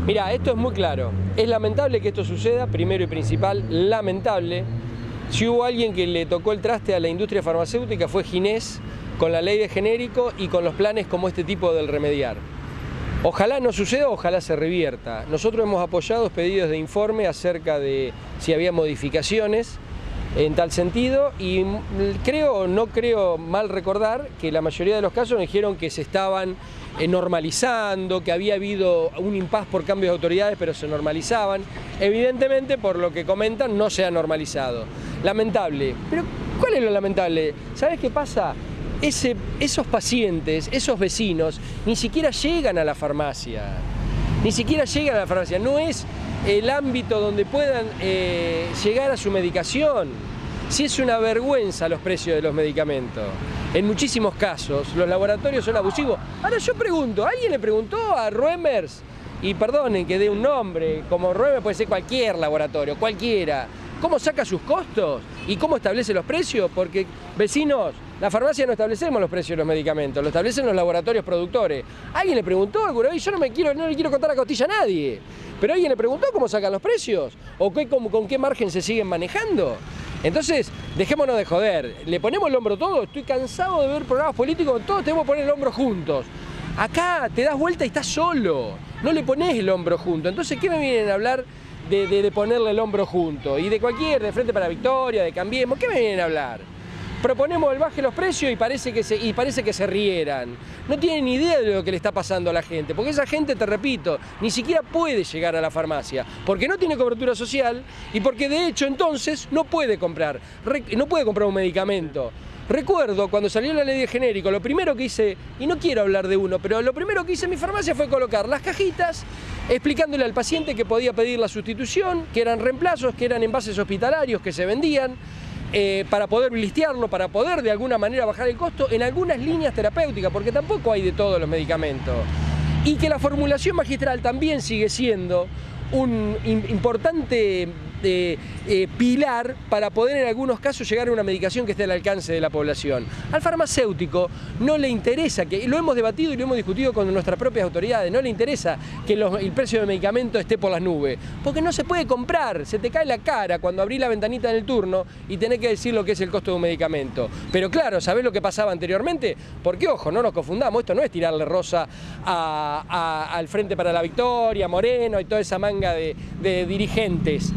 Mirá, esto es muy claro. Es lamentable que esto suceda, primero y principal, lamentable. Si hubo alguien que le tocó el traste a la industria farmacéutica fue Ginés, con la ley de genérico y con los planes como este tipo del remediar. Ojalá no suceda, ojalá se revierta. Nosotros hemos apoyado pedidos de informe acerca de si había modificaciones en tal sentido y no creo mal recordar que la mayoría de los casos dijeron que se estaban normalizando, que había habido un impas por cambios de autoridades, pero se normalizaban. Evidentemente, por lo que comentan, no se ha normalizado. Lamentable. Pero, ¿cuál es lo lamentable? ¿Sabes qué pasa? Esos pacientes, esos vecinos, ni siquiera llegan a la farmacia. Ni siquiera llegan a la farmacia. No es el ámbito donde puedan llegar a su medicación. Si es una vergüenza los precios de los medicamentos. En muchísimos casos los laboratorios son abusivos. Ahora yo pregunto, ¿alguien le preguntó a Roemers? Y perdonen que dé un nombre, como Roemers puede ser cualquier laboratorio, cualquiera. ¿Cómo saca sus costos? ¿Y cómo establece los precios? Porque, vecinos, la farmacia no establecemos los precios de los medicamentos, lo establecen los laboratorios productores. ¿Alguien le preguntó alguna vez? Yo no le quiero contar la costilla a nadie. ¿Pero alguien le preguntó cómo sacan los precios? ¿O con qué margen se siguen manejando? Entonces, dejémonos de joder. ¿Le ponemos el hombro todo? Estoy cansado de ver programas políticos donde todos tenemos que poner el hombro juntos. Acá te das vuelta y estás solo. No le ponés el hombro junto. Entonces, ¿qué me vienen a hablar de ponerle el hombro junto? Y de de Frente para la Victoria, de Cambiemos, ¿qué me vienen a hablar? Proponemos el baje los precios y parece que se rieran. No tienen ni idea de lo que le está pasando a la gente, porque esa gente, te repito, ni siquiera puede llegar a la farmacia, porque no tiene cobertura social y porque de hecho entonces no puede comprar un medicamento. Recuerdo cuando salió la ley de genérico, lo primero que hice, y no quiero hablar de uno, pero lo primero que hice en mi farmacia fue colocar las cajitas explicándole al paciente que podía pedir la sustitución, que eran reemplazos, que eran envases hospitalarios que se vendían, para poder listearlo, para poder de alguna manera bajar el costo en algunas líneas terapéuticas, porque tampoco hay de todos los medicamentos. Y que la formulación magistral también sigue siendo un importante pilar para poder en algunos casos llegar a una medicación que esté al alcance de la población. Al farmacéutico no le interesa, que lo hemos debatido y lo hemos discutido con nuestras propias autoridades, no le interesa que el precio del medicamento esté por las nubes, porque no se puede comprar, se te cae la cara cuando abrís la ventanita en el turno y tenés que decir lo que es el costo de un medicamento. Pero claro, ¿sabés lo que pasaba anteriormente? Porque ojo, no nos confundamos, esto no es tirarle rosa al Frente para la Victoria, Moreno y toda esa manga de dirigentes.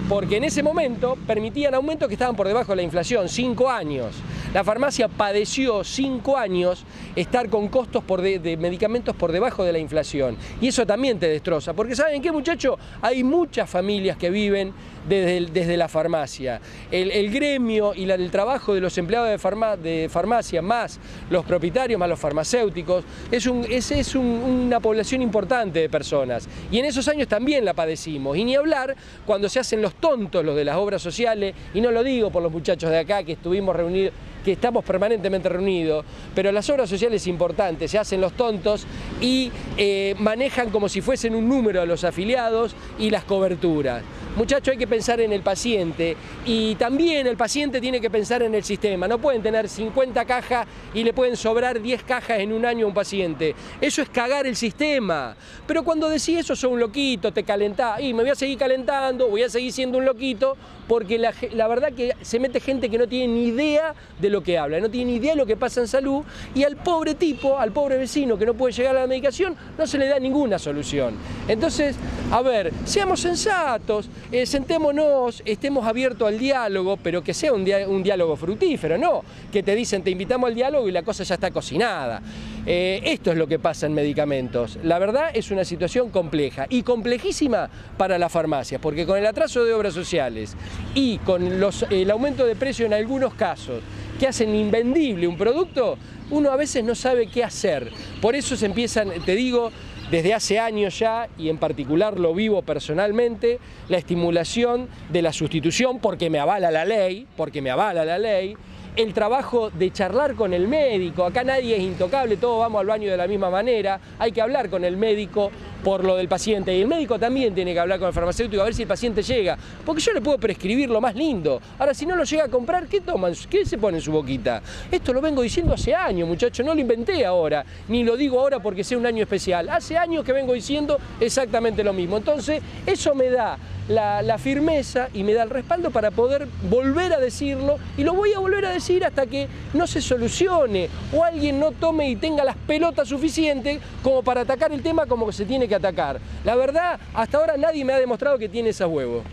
Porque en ese momento permitían aumentos que estaban por debajo de la inflación, 5 años. La farmacia padeció 5 años estar con costos de medicamentos por debajo de la inflación. Y eso también te destroza, porque ¿saben qué, muchachos? Hay muchas familias que viven desde la farmacia. El gremio y el trabajo de los empleados de farmacia, más los propietarios, más los farmacéuticos, es una población importante de personas. Y en esos años también la padecimos. Y ni hablar cuando se hacen los tontos los de las obras sociales, y no lo digo por los muchachos de acá que estuvimos reunidos, que estamos permanentemente reunidos, pero las obras sociales importantes se hacen los tontos y manejan como si fuesen un número a los afiliados y las coberturas. Muchachos, hay que pensar en el paciente y también el paciente tiene que pensar en el sistema. No pueden tener 50 cajas y le pueden sobrar 10 cajas en un año a un paciente. Eso es cagar el sistema. Pero cuando decís eso, sos un loquito, te calentás. Y me voy a seguir calentando, voy a seguir siendo un loquito, porque la verdad que se mete gente que no tiene ni idea de lo que habla, no tiene ni idea de lo que pasa en salud, y al pobre tipo, al pobre vecino que no puede llegar a la medicación, no se le da ninguna solución. Entonces, a ver, seamos sensatos, sentémonos, estemos abiertos al diálogo, pero que sea un diálogo fructífero, no que te dicen te invitamos al diálogo y la cosa ya está cocinada. Esto es lo que pasa en medicamentos. La verdad es una situación compleja y complejísima para las farmacias, porque con el atraso de obras sociales y con el aumento de precio en algunos casos que hacen invendible un producto, uno a veces no sabe qué hacer. Por eso se empiezan, te digo, desde hace años ya, y en particular lo vivo personalmente, la estimulación de la sustitución, porque me avala la ley, el trabajo de charlar con el médico. Acá nadie es intocable, todos vamos al baño de la misma manera, hay que hablar con el médico por lo del paciente, y el médico también tiene que hablar con el farmacéutico a ver si el paciente llega, porque yo le puedo prescribir lo más lindo. Ahora, si no lo llega a comprar, ¿qué toman? ¿Qué se pone en su boquita? Esto lo vengo diciendo hace años, muchachos, no lo inventé ahora, ni lo digo ahora porque sea un año especial. Hace años que vengo diciendo exactamente lo mismo. Entonces, eso me da la firmeza y me da el respaldo para poder volver a decirlo, y lo voy a volver a decir hasta que no se solucione o alguien no tome y tenga las pelotas suficientes como para atacar el tema como que se tiene que atacar. La verdad, hasta ahora nadie me ha demostrado que tiene esos huevos.